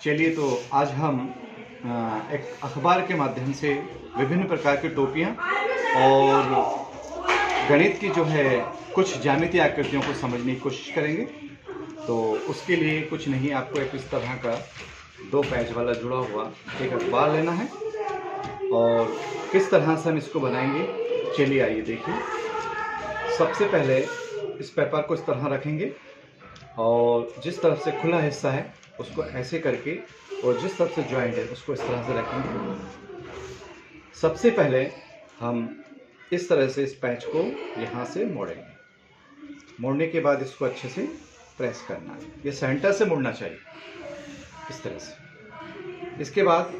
चलिए तो आज हम एक अखबार के माध्यम से विभिन्न प्रकार की टोपियाँ और गणित की जो है कुछ ज्यामितीय आकृतियों को समझने की कोशिश करेंगे। तो उसके लिए कुछ नहीं, आपको एक इस तरह का 2 पेज वाला जुड़ा हुआ एक अखबार लेना है और किस तरह से हम इसको बनाएंगे, चलिए आइए देखिए। सबसे पहले इस पेपर को इस तरह रखेंगे और जिस तरफ से खुला हिस्सा है उसको ऐसे करके और जिस तरफ से जॉइंट है उसको इस तरह से रखेंगे। सबसे पहले हम इस तरह से इस पैच को यहाँ से मोड़ेंगे। मोड़ने के बाद इसको अच्छे से प्रेस करना है, ये सेंटर से मुड़ना चाहिए इस तरह से। इसके बाद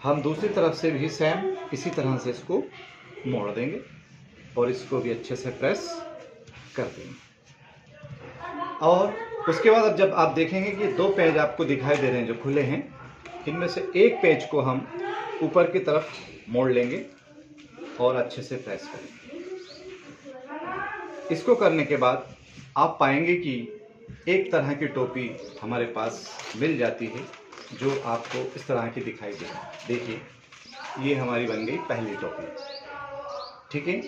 हम दूसरी तरफ से भी सेम इसी तरह से इसको मोड़ देंगे और इसको भी अच्छे से प्रेस कर देंगे। और उसके बाद अब जब आप देखेंगे कि 2 पेज आपको दिखाई दे रहे हैं जो खुले हैं, इनमें से एक पेज को हम ऊपर की तरफ मोड़ लेंगे और अच्छे से प्रेस करेंगे। इसको करने के बाद आप पाएंगे कि एक तरह की टोपी हमारे पास मिल जाती है जो आपको इस तरह की दिखाई दे रही है। देखिए, ये हमारी बन गई पहली टोपी। ठीक है,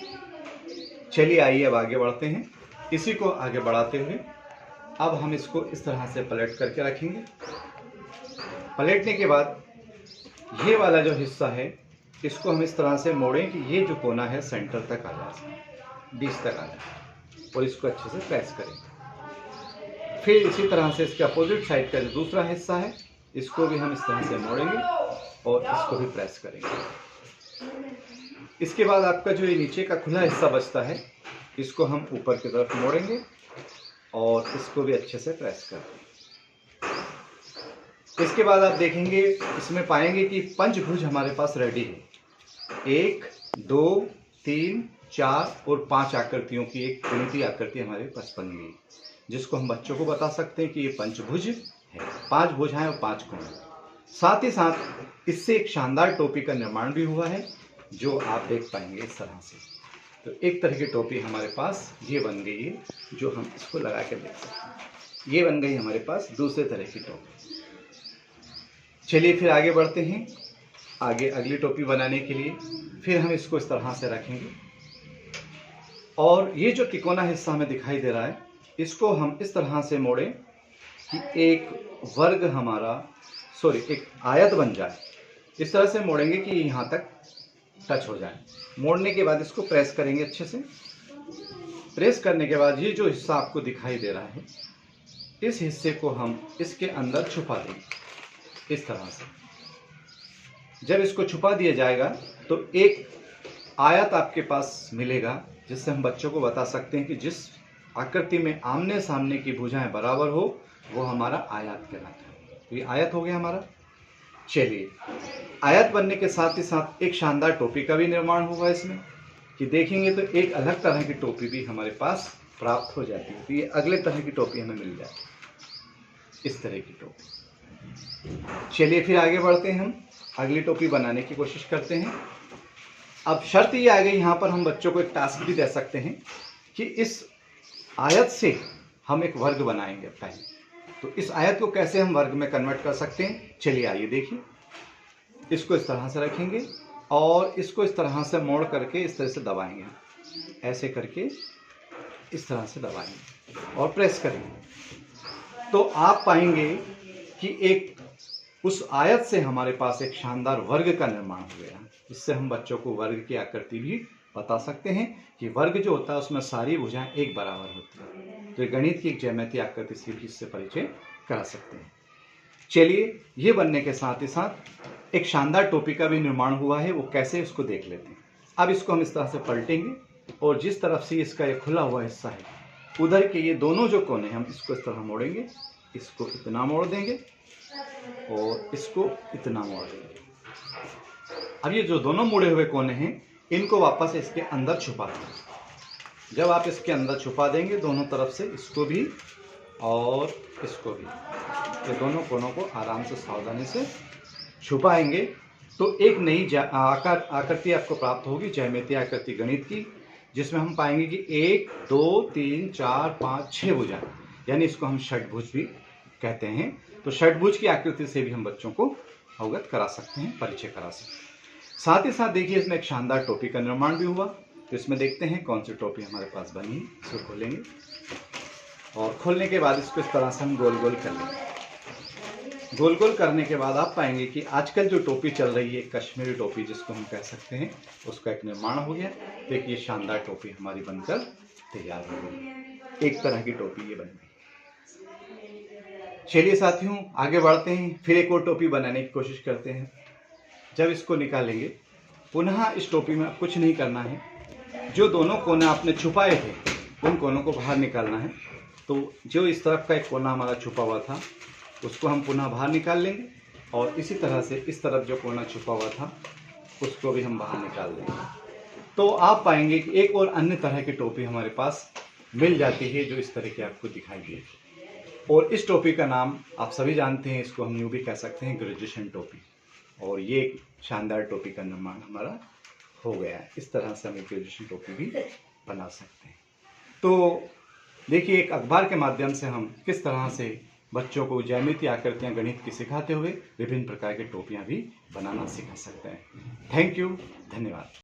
चलिए आइए अब आगे बढ़ते हैं। इसी को आगे बढ़ाते हुए अब हम इसको इस तरह से पलट करके रखेंगे। पलटने के बाद ये वाला जो हिस्सा है इसको हम इस तरह से मोड़ें कि ये जो कोना है सेंटर तक आ जाए, 20 तक आ जाए और इसको अच्छे से प्रेस करें। फिर इसी तरह से इसके अपोजिट साइड का जो दूसरा हिस्सा है इसको भी हम इस तरह से मोड़ेंगे और इसको भी प्रेस करेंगे। इसके बाद आपका जो ये नीचे का खुला हिस्सा बचता है इसको हम ऊपर की तरफ मोड़ेंगे और इसको भी अच्छे से प्रेस कर देंगे। इसके बाद आप देखेंगे, इसमें पाएंगे कि पंचभुज हमारे पास रेडी है। 1, 2, 3, 4 और 5 आकृतियों की एक गणितीय आकृति हमारे पास बन गई, जिसको हम बच्चों को बता सकते हैं कि ये पंचभुज है, 5 भुजाएं और 5 कोण। साथ ही साथ इससे एक शानदार टोपी का निर्माण भी हुआ है जो आप देख पाएंगे इस तरह से। तो एक तरह की टोपी हमारे पास ये बन गई है जो हम इसको लगा के देख सकते हैं। ये बन गई हमारे पास दूसरे तरह की टोपी। चलिए फिर आगे बढ़ते हैं। आगे अगली टोपी बनाने के लिए फिर हम इसको इस तरह से रखेंगे और ये जो तिकोना हिस्सा हमें दिखाई दे रहा है इसको हम इस तरह से मोड़ें कि एक वर्ग हमारा एक आयत बन जाए। इस तरह से मोड़ेंगे कि यहाँ तक टच हो जाए। मोड़ने के बाद इसको प्रेस करेंगे अच्छे से। प्रेस करने के बाद ये जो हिस्सा आपको दिखाई दे रहा है इस हिस्से को हम इसके अंदर छुपा देंगे इस तरह से। जब इसको छुपा दिया जाएगा तो एक आयत आपके पास मिलेगा जिससे हम बच्चों को बता सकते हैं कि जिस आकृति में आमने सामने की भुजाएं बराबर हो वो हमारा आयत कहलाता है। तो ये आयत हो गया हमारा। चलिए, आयत बनने के साथ ही साथ एक शानदार टोपी का भी निर्माण हुआ इसमें कि देखेंगे तो एक अलग तरह की टोपी भी हमारे पास प्राप्त हो जाती है। तो ये अगले तरह की टोपी हमें मिल जाती है, इस तरह की टोपी। चलिए फिर आगे बढ़ते हैं, हम अगली टोपी बनाने की कोशिश करते हैं। अब शर्त ये आ गई, यहाँ पर हम बच्चों को एक टास्क भी दे सकते हैं कि इस आयत से हम एक वर्ग बनाएंगे पहले। तो इस आयत को कैसे हम वर्ग में कन्वर्ट कर सकते हैं, चलिए आइए देखिए। इसको इस तरह से रखेंगे और इसको इस तरह से मोड़ करके इस तरह से दबाएंगे, ऐसे करके इस तरह से दबाएंगे और प्रेस करेंगे। तो आप पाएंगे कि एक उस आयत से हमारे पास एक शानदार वर्ग का निर्माण हो गया। इससे हम बच्चों को वर्ग की आकृति भी बता सकते हैं कि वर्ग जो होता है उसमें सारी भुजाएं एक बराबर होती है। तो गणित की एक ज्यामितीय आकृति से भी इससे परिचय करा सकते हैं। चलिए, ये बनने के साथ ही साथ एक शानदार टोपी का भी निर्माण हुआ है, वो कैसे उसको देख लेते हैं। अब इसको हम इस तरह से पलटेंगे और जिस तरफ से इसका ये खुला हुआ हिस्सा है उधर के ये दोनों जो कोने हम इसको इस तरह मोड़ेंगे, इसको इतना मोड़ देंगे और इसको इतना मोड़ देंगे। अब ये जो दोनों मुड़े हुए कोने हैं इनको वापस इसके अंदर छुपा देंगे। जब आप इसके अंदर छुपा देंगे दोनों तरफ से, इसको भी और इसको भी, ये दोनों कोनों को आराम से सावधानी से छुपाएंगे तो एक नई आकृति आपको प्राप्त होगी, ज्यामितीय आकृति गणित की, जिसमें हम पाएंगे कि 1, 2, 3, 4, 5, 6 भुजाएं, यानी इसको हम षटभुज भी कहते हैं। तो षटभुज की आकृति से भी हम बच्चों को अवगत करा सकते हैं, परिचय करा सकते हैं। साथ ही साथ देखिए इसमें एक शानदार टोपी का निर्माण भी हुआ। तो इसमें देखते हैं कौन सी टोपी हमारे पास बनी है। इसको खोलेंगे और खोलने के बाद इसको इस तरह से हम गोल गोल कर लेंगे। गोल गोल करने के बाद आप पाएंगे कि आजकल जो टोपी चल रही है कश्मीरी टोपी जिसको हम कह सकते हैं, उसका एक निर्माण हो गया। देखिए शानदार टोपी हमारी बनकर तैयार हो गई। एक तरह की टोपी ये बन गई। चलिए साथियों आगे बढ़ते हैं, फिर एक और टोपी बनाने की कोशिश करते हैं। जब इसको निकालेंगे पुनः इस टोपी में कुछ नहीं करना है, जो दोनों कोने आपने छुपाए थे उन कोनों को बाहर निकालना है। तो जो इस तरफ का एक कोना हमारा छुपा हुआ था उसको हम पुनः बाहर निकाल लेंगे और इसी तरह से इस तरफ जो कोना छुपा हुआ था उसको भी हम बाहर निकाल लेंगे। तो आप पाएंगे कि एक और अन्य तरह की टोपी हमारे पास मिल जाती है जो इस तरह की आपको दिखाई दे। और इस टोपी का नाम आप सभी जानते हैं, इसको हम यूँ भी कह सकते हैं ग्रेजुएशन टोपी। और ये एक शानदार टोपी का निर्माण हमारा हो गया है। इस तरह से हम एक ग्रेजुएशन टोपी भी बना सकते हैं। तो देखिए एक अखबार के माध्यम से हम किस तरह से बच्चों को ज्यामिति, आकृतियाँ, गणित की सिखाते हुए विभिन्न प्रकार की टोपियाँ भी बनाना सिखा सकते हैं। थैंक यू, धन्यवाद।